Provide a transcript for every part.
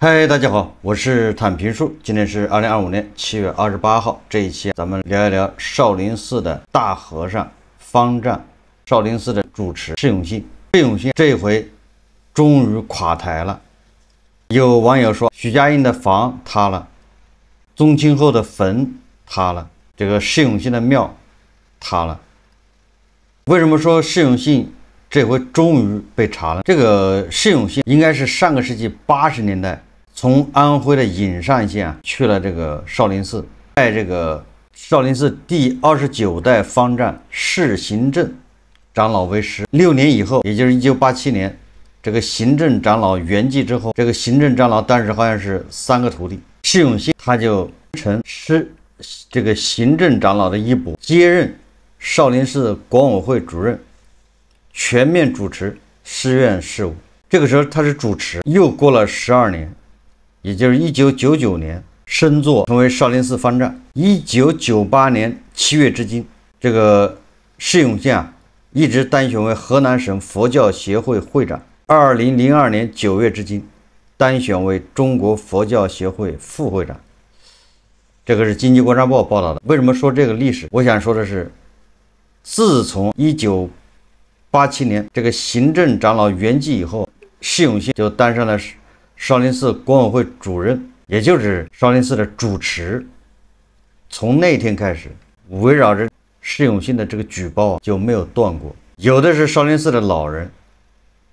嗨，大家好，我是坦平叔。今天是2025年7月28号，这一期咱们聊一聊少林寺的大和尚方丈，少林寺的主持释永信。释永信这一回终于垮台了。有网友说，许家印的房塌了，宗庆后的坟塌了，这个释永信的庙塌了。为什么说释永信这回终于被查了？这个释永信应该是上个世纪80年代从安徽的颍上县去了这个少林寺，在这个少林寺第29代方丈释行正长老为师。6年以后，也就是1987年，这个行正长老圆寂之后，这个行正长老当时好像是3个徒弟，释永信他就承这个行正长老的衣钵，接任少林寺管委会主任，全面主持寺院事务。这个时候他是主持，又过了12年，也就是1999年升座成为少林寺方丈。1998年7月至今，这个释永信一直当选为河南省佛教协会会长。2002年9月至今，当选为中国佛教协会副会长。这个是经济观察报报道的。为什么说这个历史？我想说的是，自从1987年这个行政长老圆寂以后，释永信就当上了少林寺管委会主任，也就是少林寺的主持。从那天开始，围绕着释永信的这个举报就没有断过。有的是少林寺的老人，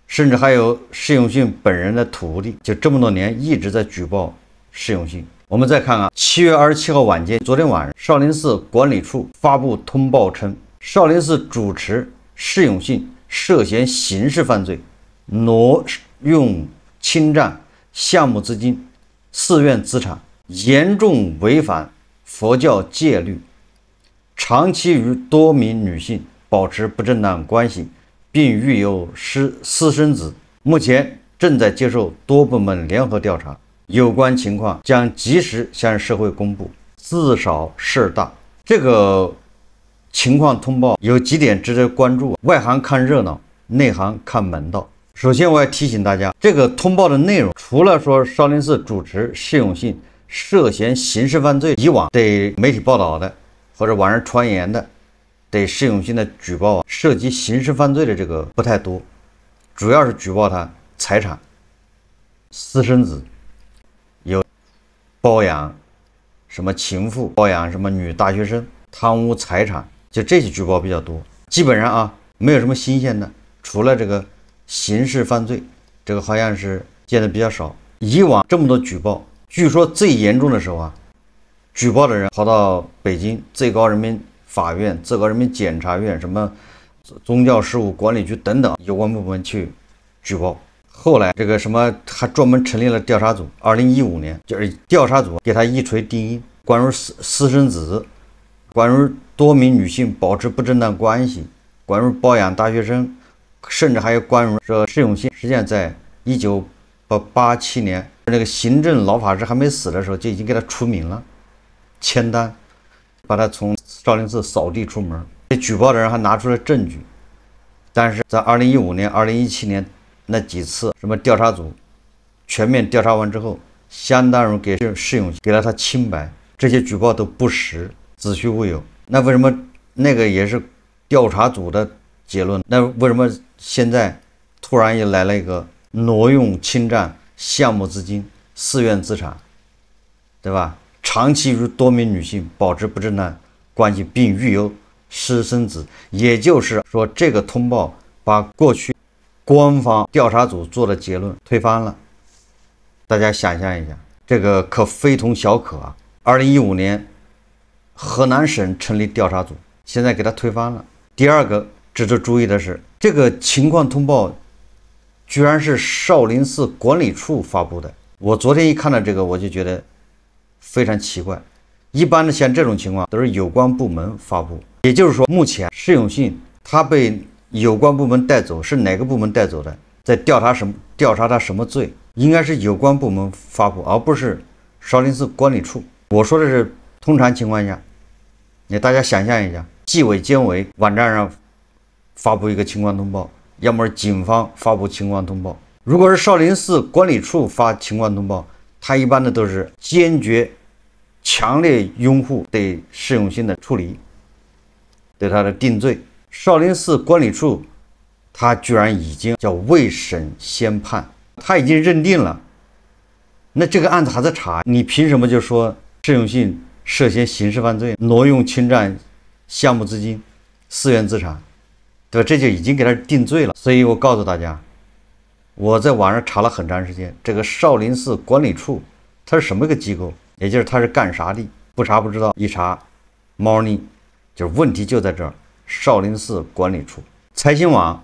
甚至还有释永信本人的徒弟，就这么多年一直在举报释永信。我们再看7月27号晚间，昨天晚上，少林寺管理处发布通报称，少林寺主持释永信涉嫌刑事犯罪，挪用侵占项目资金、寺院资产，严重违反佛教戒律，长期与多名女性保持不正当关系，并育有私生子，目前正在接受多部门联合调查，有关情况将及时向社会公布。自少事大，这个情况通报有几点值得关注，外行看热闹，内行看门道。首先我要提醒大家，这个通报的内容除了说少林寺主持释永信涉嫌刑事犯罪，以往对媒体报道的或者网上传言的对释永信的举报涉及刑事犯罪的这个不太多，主要是举报他财产、私生子，有包养什么情妇，包养什么女大学生，贪污财产，就这些举报比较多。基本上没有什么新鲜的，除了这个刑事犯罪，这个好像是见的比较少。以往这么多举报，据说最严重的时候举报的人跑到北京最高人民法院、最高人民检察院、什么宗教事务管理局等等有关部门去举报。后来这个什么还专门成立了调查组，2015年就是调查组给他一锤定音，关于私生子，关于多名女性保持不正当关系，关于包养大学生，甚至还有关于说释永信实际上在1987年那个行政老法师还没死的时候就已经给他除名了，签单把他从少林寺扫地出门。这举报的人还拿出了证据，但是在2015年、2017年那几次什么调查组全面调查完之后，相当于给释永信给了他清白，这些举报都不实，子虚乌有。那为什么那个也是调查组的结论，那为什么现在突然又来了一个挪用侵占项目资金、寺院资产，对吧？长期与多名女性保持不正当关系，并育有私生子，也就是说这个通报把过去官方调查组做的结论推翻了。大家想象一下，这个可非同小可啊！2015年河南省成立调查组，现在给他推翻了。第二个值得注意的是，这个情况通报居然是少林寺管理处发布的。我昨天一看到这个，我就觉得非常奇怪。一般的像这种情况都是有关部门发布，也就是说，目前释永信他被有关部门带走，是哪个部门带走的？在调查他什么罪？应该是有关部门发布，而不是少林寺管理处。我说的是通常情况下，大家想象一下，纪委监委网站上发布一个情况通报，要么是警方发布情况通报。如果是少林寺管理处发情况通报，他一般的都是坚决、强烈拥护对释永信的处理，对他的定罪。少林寺管理处他居然已经叫未审先判，他已经认定了，那这个案子还在查，你凭什么就说释永信涉嫌刑事犯罪，挪用侵占项目资金、私有资产，对吧？这就已经给他定罪了。所以我告诉大家，我在网上查了很长时间，这个少林寺管理处它是什么一个机构，也就是它是干啥的？不查不知道，一查猫腻，就是问题就在这儿。少林寺管理处，财新网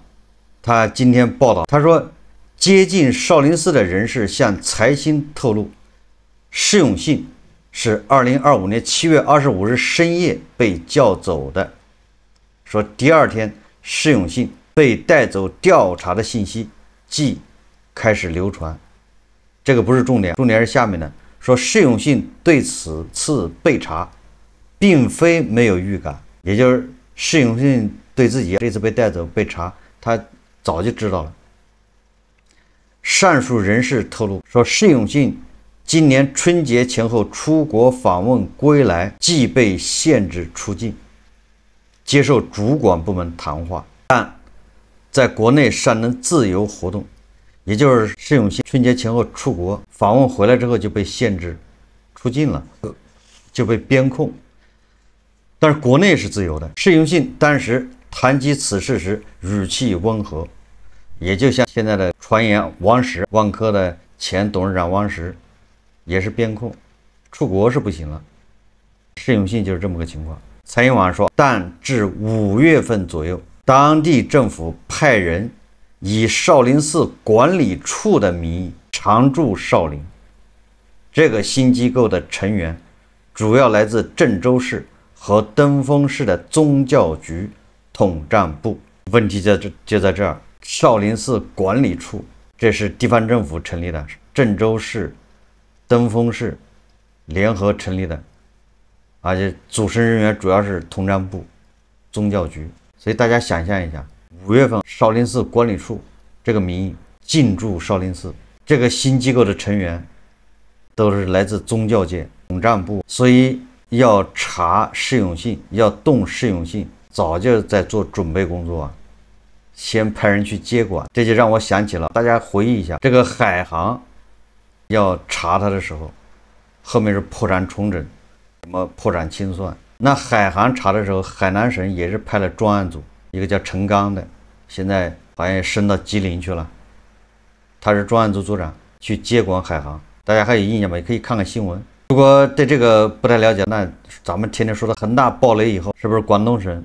他今天报道，他说接近少林寺的人士向财新透露，释永信是2025年7月25日深夜被叫走的，说第二天释永信被带走调查的信息即开始流传。这个不是重点，重点是下面的，说释永信对此次被查并非没有预感，也就是释永信对自己这次被带走被查，他早就知道了。上述人士透露说，释永信今年春节前后出国访问归来，即被限制出境，接受主管部门谈话，但在国内尚能自由活动。也就是释永信春节前后出国访问回来之后就被限制出境了，就被边控。但是国内是自由的。释永信当时谈及此事时语气温和，也就像现在的传言王石，万科的前董事长王石也是边控，出国是不行了。释永信就是这么个情况。财新网说，但至5月份左右，当地政府派人以少林寺管理处的名义常驻少林。这个新机构的成员主要来自郑州市和登封市的宗教局统战部。问题就在这儿，少林寺管理处这是地方政府成立的，郑州市、登封市联合成立的，而且组成人员主要是统战部、宗教局。所以大家想象一下，5月份少林寺管理处这个名义进驻少林寺，这个新机构的成员都是来自宗教界、统战部，所以要查释永信，要动释永信，早就在做准备工作啊，先派人去接管。这就让我想起了，大家回忆一下，这个海航要查他的时候，后面是破产重整，什么破产清算。那海航查的时候，海南省也是派了专案组，一个叫陈刚的，现在好像也升到吉林去了，他是专案组组长，去接管海航。大家还有印象吗？也可以看看新闻。如果对这个不太了解，那咱们天天说的恒大暴雷以后，是不是广东省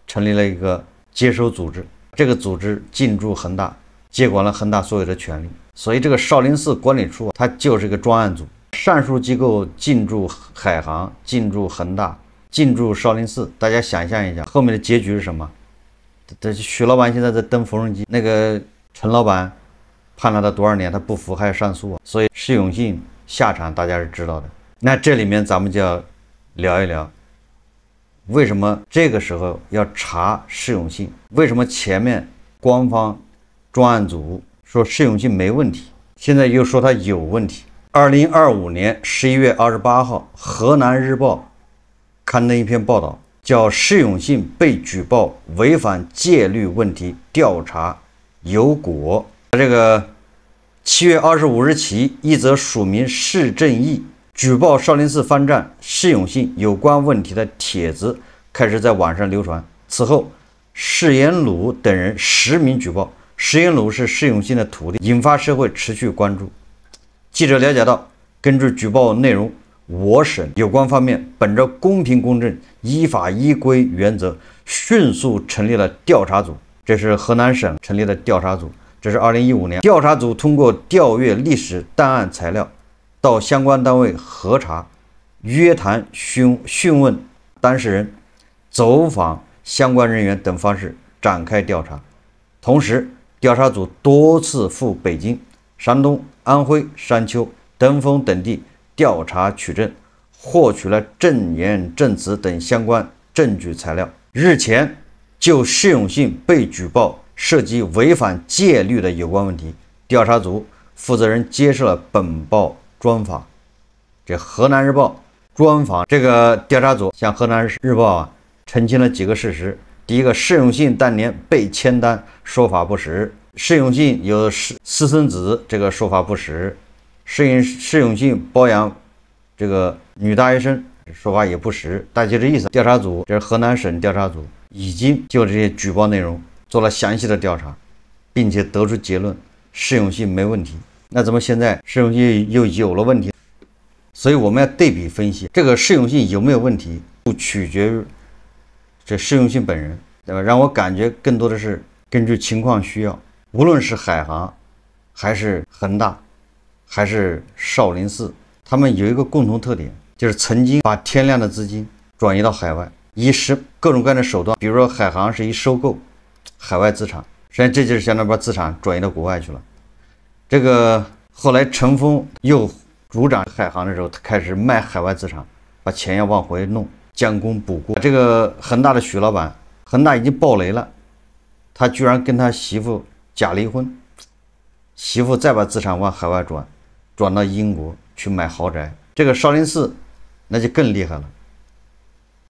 成立了一个接收组织？这个组织进驻恒大，接管了恒大所有的权利。所以这个少林寺管理处它就是一个专案组，上述机构进驻海航、进驻恒大、进驻少林寺。大家想象一下，后面的结局是什么？许老板现在在登缝纫机，那个陈老板判了他多少年，他不服还要上诉啊。所以释永信下场大家是知道的。那这里面咱们就要聊一聊，为什么这个时候要查释永信？为什么前面官方专案组说释永信没问题，现在又说他有问题？2025年11月28号，河南日报刊登一篇报道，叫释永信被举报违反戒律问题调查有果。这个7月25日起，一则署名释正义举报少林寺方丈释永信有关问题的帖子开始在网上流传。此后，释延鲁等人实名举报，释延鲁是释永信的徒弟，引发社会持续关注。记者了解到，根据举报内容，我省有关方面本着公平公正、依法依规原则，迅速成立了调查组。这是河南省成立的调查组。这是2015年，调查组通过调阅历史档案材料，到相关单位核查、约谈、讯问当事人、走访相关人员等方式展开调查。同时，调查组多次赴北京、山东、安徽、商丘、登封等地调查取证，获取了证言、证词等相关证据材料。日前，就释永信被举报涉及违反戒律的有关问题，调查组负责人接受了本报专访。这河南日报专访这个调查组向河南日报澄清了几个事实。第一个，释永信当年被签单说法不实，释永信有私生子这个说法不实，释永信包养这个女大学生说法也不实。大概这意思。调查组，这是河南省调查组，已经就这些举报内容做了详细的调查，并且得出结论，释永信没问题。那怎么现在释永信又有了问题？所以我们要对比分析，这个释永信有没有问题，不取决于这释永信本人，对吧？让我感觉更多的是根据情况需要，无论是海航，还是恒大，还是少林寺，他们有一个共同特点，就是曾经把天量的资金转移到海外，以各种各样的手段，比如说海航是一收购海外资产，实际上这就是相当于把资产转移到国外去了。这个后来陈峰又主掌海航的时候，他开始卖海外资产，把钱要往回弄，将功补过。这个恒大的许老板，恒大已经爆雷了，他居然跟他媳妇假离婚，媳妇再把资产往海外转到英国去买豪宅。这个少林寺那就更厉害了，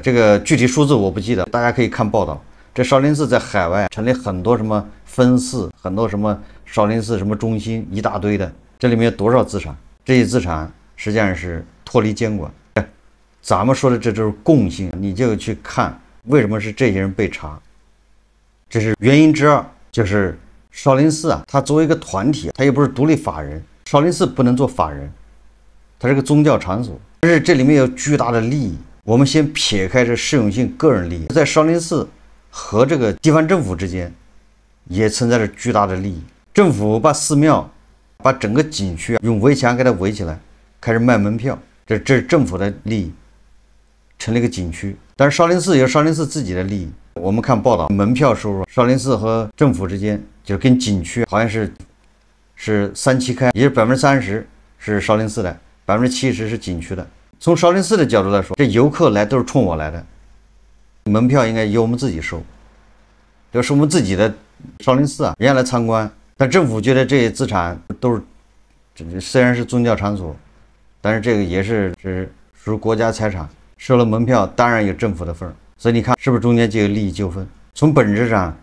这个具体数字我不记得，大家可以看报道。这少林寺在海外成立很多什么分寺，很多什么少林寺什么中心，一大堆的，这里面有多少资产？这些资产实际上是脱离监管。咱们说的这就是共性，你就去看为什么是这些人被查，这是原因之二。就是少林寺它作为一个团体，它又不是独立法人，少林寺不能做法人，它是个宗教场所，但是这里面有巨大的利益。我们先撇开这释永信个人利益，在少林寺和这个地方政府之间也存在着巨大的利益。政府把寺庙，把整个景区用围墙给它围起来，开始卖门票，这是政府的利益，成了一个景区。但是少林寺有少林寺自己的利益。我们看报道，门票收入，少林寺和政府之间就跟景区好像是3-7开，也是30%是少林寺的，70%是景区的。从少林寺的角度来说，这游客来都是冲我来的，门票应该由我们自己收，这是我们自己的少林寺人家来参观。但政府觉得这些资产都是，虽然是宗教场所，但是这个也是属于国家财产，收了门票当然有政府的份儿。所以你看是不是中间就有利益纠纷？从本质上，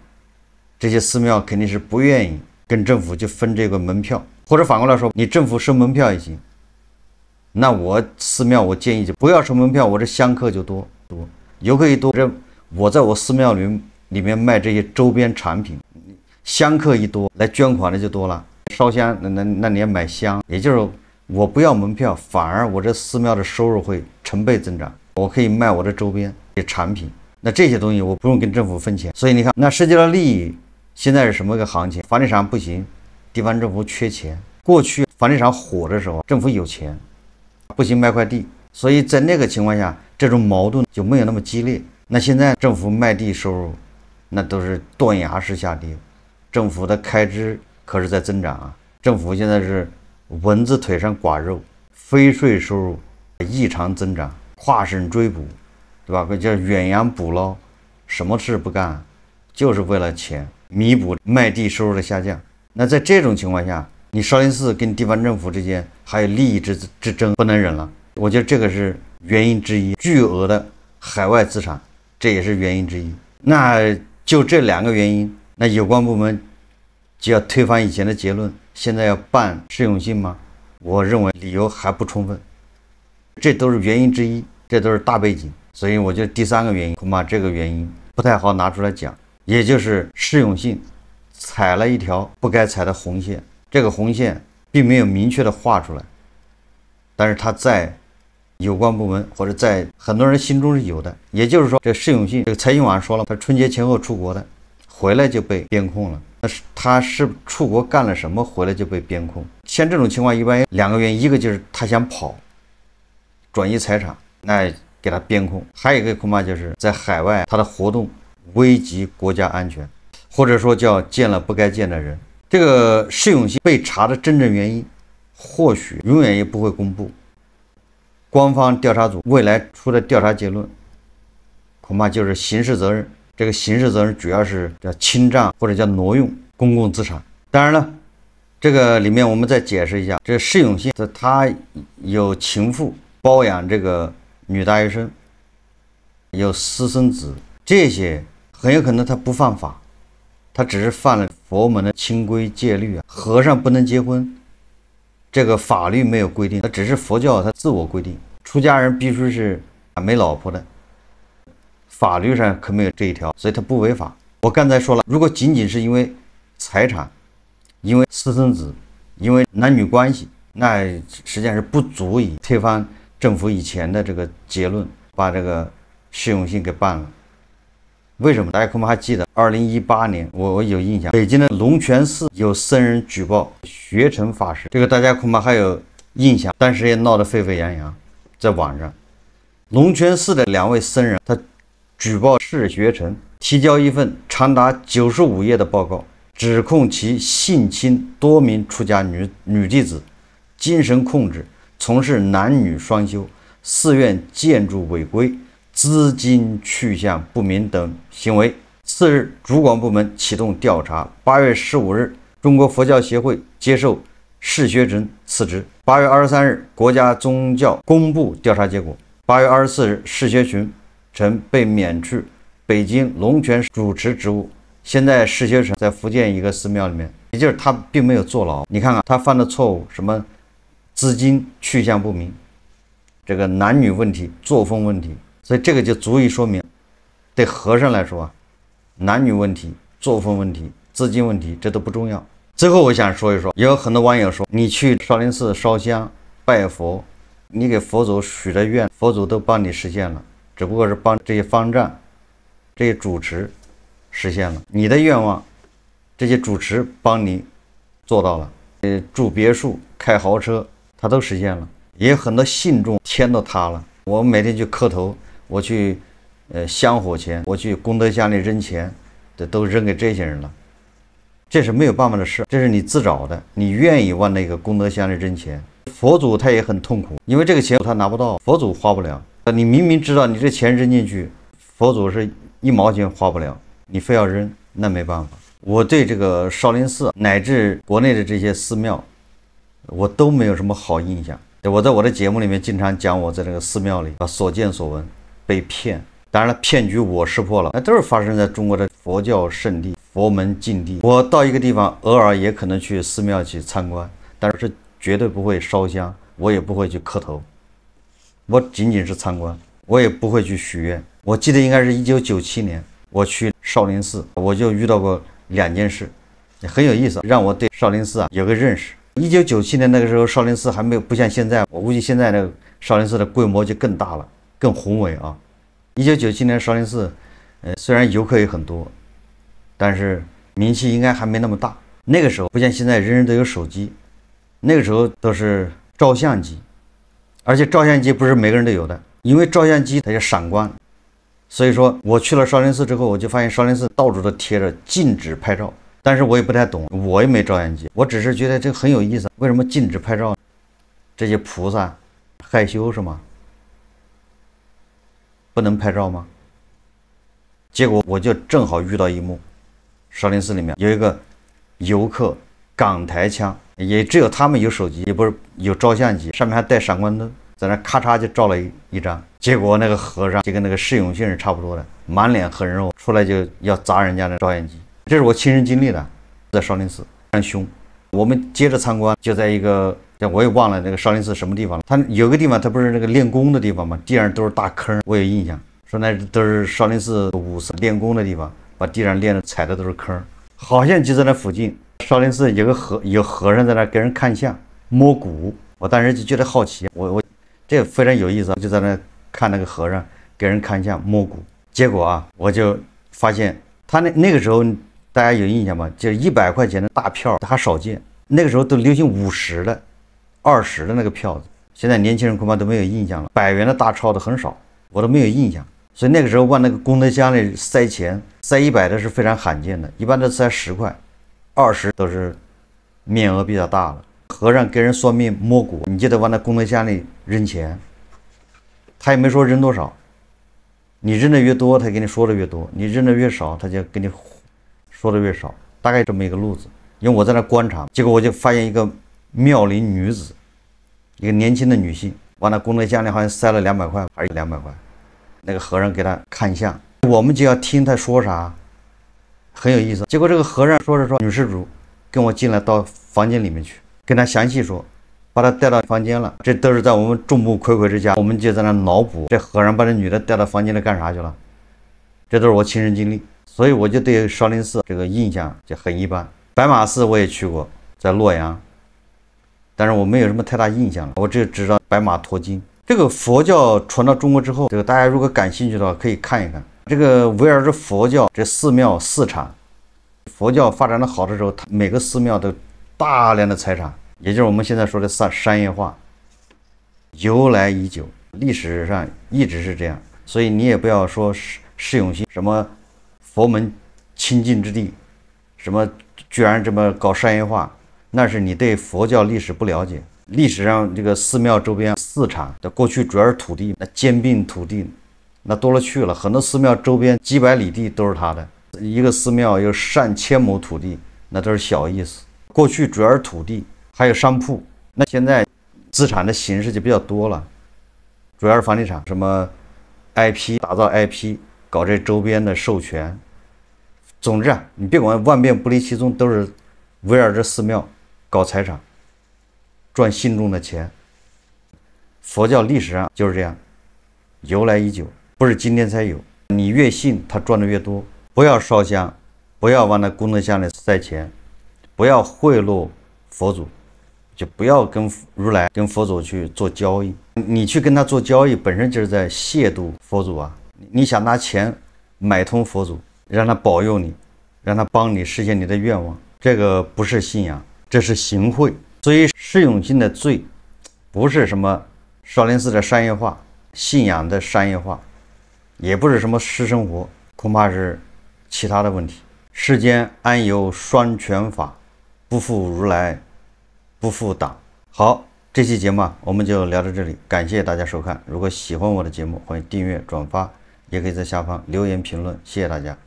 这些寺庙肯定是不愿意跟政府就分这个门票，或者反过来说，你政府收门票也行，那我寺庙我建议就不要收门票，我这香客就多，游客一多，我在我寺庙里面卖这些周边产品，香客一多，来捐款的就多了。烧香那你也买香，也就是我不要门票，反而我这寺庙的收入会成倍增长，我可以卖我的周边产品，那这些东西我不用跟政府分钱。所以你看，那涉及到利益，现在是什么个行情？房地产不行，地方政府缺钱。过去房地产火的时候，政府有钱，不行卖块地，所以在那个情况下，这种矛盾就没有那么激烈。那现在政府卖地收入，那都是断崖式下跌，政府的开支可是在增长啊。政府现在是蚊子腿上挂肉，非税收入异常增长，跨省追捕，对吧？叫远洋捕捞，什么事不干，就是为了钱，弥补卖地收入的下降。那在这种情况下，你少林寺跟地方政府之间还有利益之争，不能忍了。我觉得这个是原因之一，巨额的海外资产，这也是原因之一。那就这2个原因，那有关部门就要推翻以前的结论，现在要办释永信吗？我认为理由还不充分，这都是原因之一，这都是大背景。所以我觉得第3个原因，恐怕这个原因不太好拿出来讲，也就是释永信踩了一条不该踩的红线。这个红线并没有明确的画出来，但是他在有关部门或者在很多人心中是有的。也就是说，这释永信，这个财经网说了，他春节前后出国的，回来就被边控了。那是他是出国干了什么，回来就被边控？像这种情况一般2个原因，一个就是他想跑，转移财产，那给他边控；还有一个恐怕就是在海外他的活动危及国家安全，或者说叫见了不该见的人。这个释永信被查的真正原因，或许永远也不会公布。官方调查组未来出的调查结论，恐怕就是刑事责任。这个刑事责任主要是叫侵占或者叫挪用公共资产。当然了，这个里面我们再解释一下，这释永信他有情妇包养这个女大学生，有私生子，这些很有可能他不犯法，他只是犯了佛门的清规戒律啊。和尚不能结婚，这个法律没有规定，它只是佛教它自我规定，出家人必须是没老婆的，法律上可没有这一条，所以他不违法。我刚才说了，如果仅仅是因为财产，因为私生子，因为男女关系，那实际上是不足以推翻政府以前的这个结论，把这个释永信给办了。为什么？大家恐怕还记得2018年，我有印象，北京的龙泉寺有僧人举报学成法师，这个大家恐怕还有印象，但是也闹得沸沸扬扬，在网上。龙泉寺的2位僧人，他举报释学成，提交一份长达95页的报告，指控其性侵多名出家女弟子，精神控制，从事男女双修，寺院建筑违规，资金去向不明等行为。次日，主管部门启动调查。8月15日，中国佛教协会接受释学成辞职。8月23日，国家宗教公布调查结果。8月24日，释学成被免去北京龙泉主持职务。现在释学成在福建一个寺庙里面，也就是他并没有坐牢。你看看他犯的错误，什么资金去向不明，这个男女问题、作风问题，所以这个就足以说明，对和尚来说啊，男女问题、作风问题、资金问题，这都不重要。最后我想说一说，有很多网友说，你去少林寺烧香拜佛，你给佛祖许的愿，佛祖都帮你实现了，只不过是帮这些方丈、这些主持实现了你的愿望，这些主持帮你做到了，住别墅、开豪车，他都实现了。也有很多信众天都塌了，我每天去磕头，我去香火钱，我去功德箱里扔钱，这都扔给这些人了。这是没有办法的事，这是你自找的，你愿意往那个功德箱里扔钱。佛祖他也很痛苦，因为这个钱他拿不到，佛祖花不了。你明明知道你这钱扔进去，佛祖是1毛钱花不了，你非要扔，那没办法。我对这个少林寺乃至国内的这些寺庙，我都没有什么好印象。我在我的节目里面经常讲我在这个寺庙里所见所闻，被骗。当然了，骗局我识破了，那都是发生在中国的佛教圣地、佛门禁地。我到一个地方，偶尔也可能去寺庙去参观，但是绝对不会烧香，我也不会去磕头，我仅仅是参观，我也不会去许愿。我记得应该是1997年，我去少林寺，我就遇到过2件事，也很有意思，让我对少林寺有个认识。1997年那个时候，少林寺还没有不像现在，我估计现在的少林寺的规模就更大了，更宏伟啊。1997年少林寺，虽然游客也很多，但是名气应该还没那么大。那个时候不像现在人人都有手机，那个时候都是照相机，而且照相机不是每个人都有的，因为照相机它叫闪光，所以说我去了少林寺之后，我就发现少林寺到处都贴着禁止拍照。但是我也不太懂，我也没照相机，我只是觉得这个很有意思。为什么禁止拍照？这些菩萨害羞是吗？不能拍照吗？结果我就正好遇到一幕，少林寺里面有一个游客港台腔，也只有他们有手机，也不是有照相机，上面还带闪光灯，在那咔嚓就照了一张。结果那个和尚就跟那个释永信是差不多的，满脸横肉，出来就要砸人家的照相机。这是我亲身经历的，在少林寺非常凶。我们接着参观，就在一个，我也忘了那个少林寺什么地方了。它有个地方，它不是那个练功的地方吗？地上都是大坑，我有印象，说那都是少林寺武僧练功的地方，把地上练的踩的都是坑。好像就在那附近，少林寺有和尚在那给人看相摸骨，我当时就觉得好奇，我这非常有意思，就在那看那个和尚给人看相摸骨。结果啊，我就发现他那个时候。大家有印象吗？就是100块钱的大票还少见，那个时候都流行50的、20的那个票子，现在年轻人恐怕都没有印象了。100元的大钞的很少，我都没有印象。所以那个时候往那个功德箱里塞钱，塞100的是非常罕见的，一般都塞10块，20都是面额比较大了。和尚给人算命摸骨，你就得往那功德箱里扔钱，他也没说扔多少，你扔的越多，他给你说的越多；你扔的越少，他就给你说的越少，大概这么一个路子。因为我在那观察，结果我就发现一个妙龄女子，一个年轻的女性，往那功德箱里好像塞了200块，还是200块。那个和尚给她看相，我们就要听他说啥，很有意思。结果这个和尚说着说，女施主跟我进来到房间里面去，跟他详细说，把他带到房间了。这都是在我们众目睽睽之下，我们就在那脑补，这和尚把这女的带到房间里干啥去了？这都是我亲身经历，所以我就对少林寺这个印象就很一般。白马寺我也去过，在洛阳，但是我没有什么太大印象了，我只知道白马驮经。这个佛教传到中国之后，这个大家如果感兴趣的话，可以看一看。这个围绕着佛教这寺庙寺产，佛教发展的好的时候，它每个寺庙都大量的财产，也就是我们现在说的商业化，由来已久，历史上一直是这样。所以你也不要说释永信什么佛门清净之地，什么居然这么搞商业化，那是你对佛教历史不了解。历史上这个寺庙周边寺产的过去主要是土地，那兼并土地那多了去了，很多寺庙周边几百里地都是他的，一个寺庙有上千亩土地，那都是小意思。过去主要是土地，还有商铺，那现在资产的形式就比较多了，主要是房地产，什么 IP 打造 IP， 搞这周边的授权。总之啊，你别管万变不离其宗，都是围绕着寺庙搞财产，赚信众的钱。佛教历史上就是这样，由来已久，不是今天才有。你越信，他赚的越多。不要烧香，不要往那功德箱里塞钱，不要贿赂佛祖，就不要跟如来、跟佛祖去做交易。你去跟他做交易，本身就是在亵渎佛祖啊！你想拿钱买通佛祖，让他保佑你，让他帮你实现你的愿望，这个不是信仰，这是行贿。所以释永信的罪，不是什么少林寺的商业化、信仰的商业化，也不是什么私生活，恐怕是其他的问题。世间安有双全法，不负如来，不负党。好，这期节目我们就聊到这里，感谢大家收看。如果喜欢我的节目，欢迎订阅、转发，也可以在下方留言评论，谢谢大家。